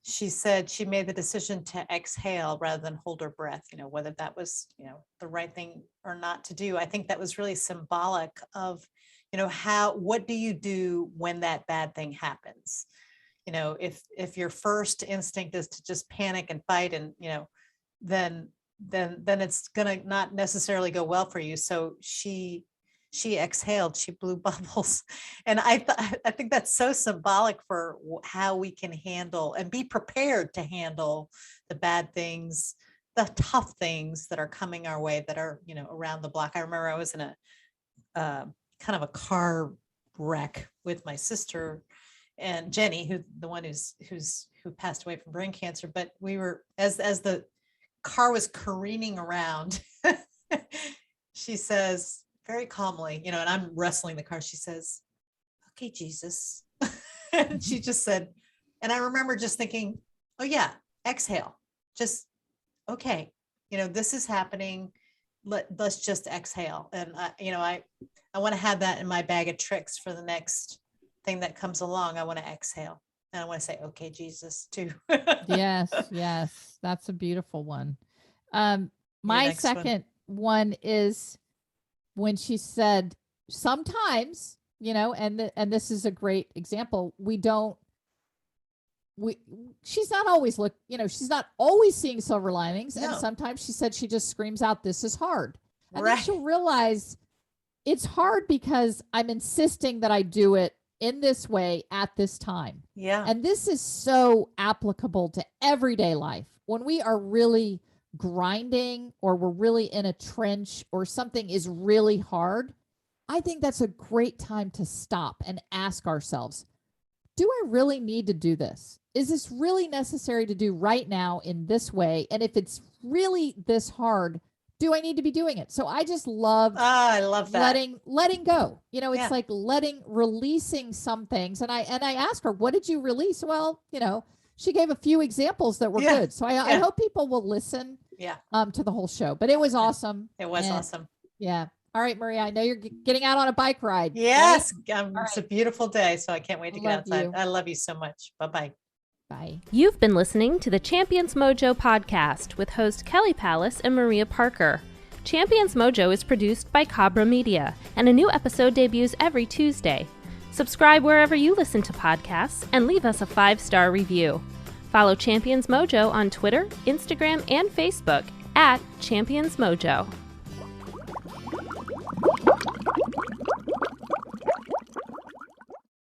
she said she made the decision to exhale rather than hold her breath, whether that was, the right thing or not to do. I think that was really symbolic of, what do you do when that bad thing happens? If your first instinct is to just panic and fight, and, then then it's gonna not necessarily go well for you. So she exhaled, she blew bubbles. And I think that's so symbolic for how we can handle and be prepared to handle the bad things, the tough things that are coming our way that are, around the block. I remember I was in a kind of a car wreck with my sister and Jenny, who passed away from brain cancer. But we were, as the car was careening around, she says very calmly, and I'm wrestling the car. She says, "Okay, Jesus." And she just said, and I remember just thinking, oh yeah, exhale, just, okay, this is happening. Let's just exhale. And I want to have that in my bag of tricks for the next thing that comes along. I want to exhale. And I want to say, okay, Jesus, too. Yes. That's a beautiful one. My second one is when she said, sometimes, and this is a great example. She's not always she's not always seeing silver linings. No. And sometimes she said she just screams out, "This is hard." And then she'll realize it's hard because I'm insisting that I do it in this way at this time. Yeah. And this is so applicable to everyday life. When we are really grinding or we're really in a trench or something is really hard, I think that's a great time to stop and ask ourselves, do I really need to do this? Is this really necessary to do right now in this way? And if it's really this hard, do I need to be doing it? So I just love, I love that. letting go. It's like releasing some things. And I asked her, what did you release? Well, she gave a few examples that were good. So I hope people will listen to the whole show, but it was awesome. It was awesome. Yeah. All right, Maria, I know you're getting out on a bike ride. Yes. Right? It's a beautiful day. So I can't wait to get outside. I love you so much. Bye-bye. Bye. You've been listening to the Champions Mojo podcast with host Kelly Palace and Maria Parker. Champions Mojo is produced by Cabra Media, and a new episode debuts every Tuesday. Subscribe wherever you listen to podcasts and leave us a 5-star review. Follow Champions Mojo on Twitter, Instagram, and Facebook @Champions Mojo.